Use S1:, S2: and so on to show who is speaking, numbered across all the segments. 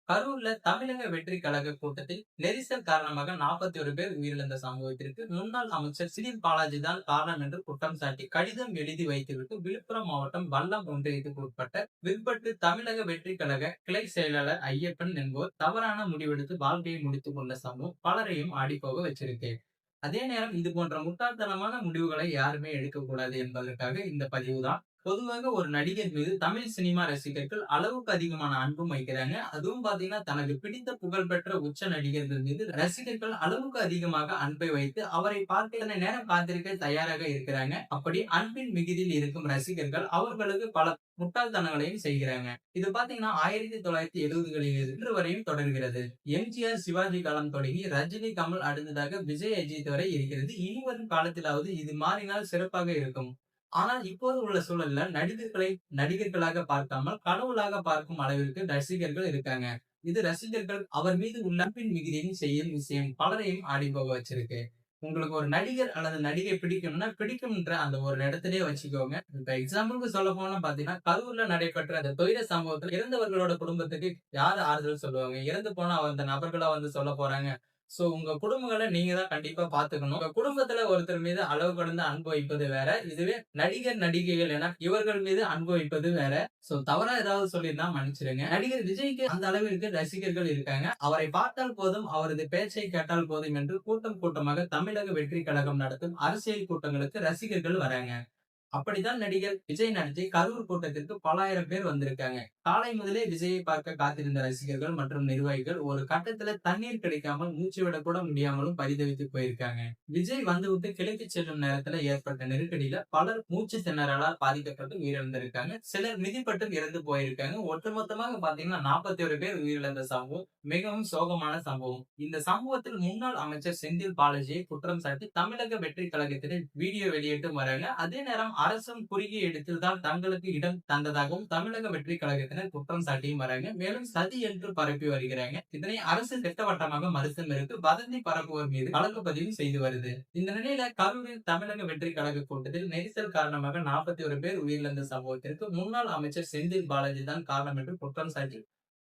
S1: கரூர்ல தமிழக வெற்றி கழக கூட்டத்தில் நெரிசல் காரணமாக 41 பேர் உயிரிழந்த சம்பவத்திற்கு முன்னாள் அமைச்சர் செந்தில் பாலாஜி தான் காரணம் என்று குற்றம் சாட்டி கடிதம் எழுதி வைத்துவிட்டு விழுப்புரம் மாவட்டம் வல்லம் ஒன்றியத்துக்கு உட்பட்ட விற்பட்டு தமிழக வெற்றி கழக கிளை செயலாளர் ஐயப்பன் என்பவர் தவறான முடிவெடுத்து வாழ்க்கையை முடித்துக் கொண்ட சம்பவம் பலரையும் ஆடிப்போக வச்சிருக்கு. அதே நேரம் இது போன்ற முட்டாள்தனமான முடிவுகளை யாருமே எடுக்கக்கூடாது என்பதற்காக இந்த பதிவு தான். பொதுவாக ஒரு நடிகர் மீது தமிழ் சினிமா ரசிகர்கள் அளவுக்கு அதிகமான அன்பும் வைக்கிறாங்க. அதுவும் பாத்தீங்கன்னா தனக்கு பிடித்த புகழ்பெற்ற உச்ச நடிகர்கள் மீது ரசிகர்கள் அளவுக்கு அதிகமாக அன்பை வைத்து அவரை பார்க்க இத்தனை நேரம் காத்திருக்க தயாராக இருக்கிறாங்க. அப்படி அன்பின் மிகுதியில் இருக்கும் ரசிகர்கள் அவர்களுக்கு பல முட்டாள்தனங்களையும் செய்கிறாங்க. இது பாத்தீங்கன்னா 1970களில் இன்று வரையும் தொடர்கிறது. எம்ஜிஆர் சிவாஜி காலம் தொடங்கி ரஜினி கமல் அடுத்ததாக விஜய் அஜித் வரை இருக்கிறது. இனி வரும் காலத்திலாவது இது மாறினால் சிறப்பாக இருக்கும். ஆனால் இப்போது உள்ள சூழல்ல நடிகர்களை நடிகர்களாக பார்க்காமல் கடவுளாக பார்க்கும் அளவிற்கு ரசிகர்கள் இருக்காங்க. இது ரசிகர்கள் அவர் மீது உள்ள அன்பின் மிகுதியும் செய்யும் விஷயம் பலரையும் ஆடி போக வச்சிருக்கு. உங்களுக்கு ஒரு நடிகர் அல்லது நடிகை பிடிக்கும்னா பிடிக்கும்ன்ற அந்த ஒரு இடத்திலேயே வச்சுக்கோங்க. இப்ப எக்ஸாம்பிளுக்கு சொல்ல போனா பாத்தீங்கன்னா கரூர்ல நடைபெற்ற அந்த துயர சம்பவத்துல இறந்தவர்களோட குடும்பத்துக்கு யாரு ஆறுதல் சொல்லுவாங்க? இறந்து போனா அந்த நபர்களா வந்து சொல்ல போறாங்க. சோ உங்க குடும்பங்களை நீங்க தான் கண்டிப்பா பாத்துக்கணும். உங்க குடும்பத்துல ஒருத்தர் மீது அளவு கடந்து அன்பு வைப்பது வேற. இதுவே நடிகர் நடிகைகள் என இவர்கள் மீது அன்பு வைப்பது வேற. சோ தவறா ஏதாவது சொல்லியிருந்தா மன்னிச்சிடுங்க. நடிகர் விஜய்க்கு அந்த அளவிற்கு ரசிகர்கள் இருக்காங்க. அவரை பார்த்தால் போதும், அவரது பேச்சை கேட்டால் போதும் என்று கூட்டம் கூட்டமாக தமிழக வெற்றி கழகம் நடத்தும் அரசியல் கூட்டங்களுக்கு ரசிகர்கள் வராங்க. அப்படித்தான் நடிகர் விஜய் நடத்தி கரூர் கூட்டத்திற்கு பலாயிரம் பேர் வந்திருக்காங்க. காலை முதலே விஜயை பார்க்க காத்திருந்த ரசிகர்கள் மற்றும் நிர்வாகிகள் ஒரு கட்டத்துல தண்ணீர் கிடைக்காமல் மூச்சு விட கூட முடியாமலும் பரிதவித்து போயிருக்காங்க. விஜய் வந்துவிட்டு கிளப்பி செல்லும் நேரத்துல ஏற்பட்ட நெருக்கடியில பலர் மூச்சு திணறலால் பாதிக்கப்பட்டு உயிரிழந்திருக்காங்க. சிலர் மிதிப்பட்டு இறந்து போயிருக்காங்க. ஒட்டுமொத்தமாக பாத்தீங்கன்னா 41 பேர் உயிரிழந்த சம்பவம் மிகவும் சோகமான சம்பவம். இந்த சம்பவத்தில் முன்னாள் அமைச்சர் செந்தில் பாலாஜியை குற்றம் சாட்டி தமிழக வெற்றி கழகத்தினர் வீடியோ வெளியிட்டு வராங்க. அதே நேரம் அரசும் குறுகிய இடத்தில் தான் தங்களுக்கு இடம் தந்ததாகவும் தமிழக வெற்றி கழகத்தினர் குற்றம் சாட்டியும் வராங்க. மேலும் சதி என்று பரப்பி வருகிறாங்க. இதனை அரசு திட்டவட்டமாக மறுத்து மறுத்து வதந்தி பரப்புவோர் மீது வழக்கு பதிவு செய்து வருது. இந்த நிலையில கரூரில் தமிழக வெற்றி கழக கூட்டத்தில் நெரிசல் காரணமாக 41 பேர் உயிரிழந்த சம்பவத்திற்கு முன்னாள் அமைச்சர் செந்தில் பாலாஜி தான் காரணம் என்று குற்றம் சாட்டி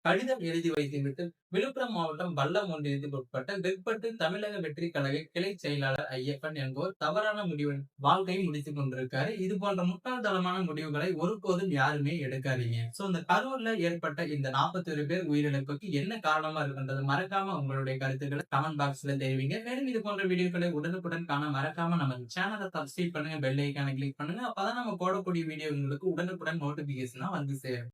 S1: கடிதம் எழுதி வைத்துவிட்டு விழுப்புரம் மாவட்டம் வல்லம் ஒன்றியத்துக்கு உட்பட்ட விற்பட்டு தமிழக வெற்றி கழக கிளை செயலாளர் ஐயப்பன் என்பவர் தவறான முடிவில் வாழ்க்கையை முடித்துக் கொண்டிருக்காரு. இது போன்ற முட்டாள்தனமான முடிவுகளை ஒருபோதும் யாருமே எடுக்காதீங்க. சோ இந்த கரூர்ல ஏற்பட்ட இந்த 41 பேர் உயிரிழப்புக்கு என்ன காரணமா இருக்குன்றது மறக்காம உங்களுடைய கருத்துக்களை கமெண்ட் பாக்ஸ்ல தெரிவிங்க. மேலும் இது போன்ற வீடியோக்களை உடனுக்குடன் காண மறக்காம நம்ம சேனலை சப்ஸ்கிரைப் பண்ணுங்க, பெல் ஐக்கானை கிளிக் பண்ணுங்க. அப்பதான் நம்ம போடக்கூடிய வீடியோ உங்களுக்கு உடனுக்குடன் நோட்டிபிகேஷனா வந்து சேரும்.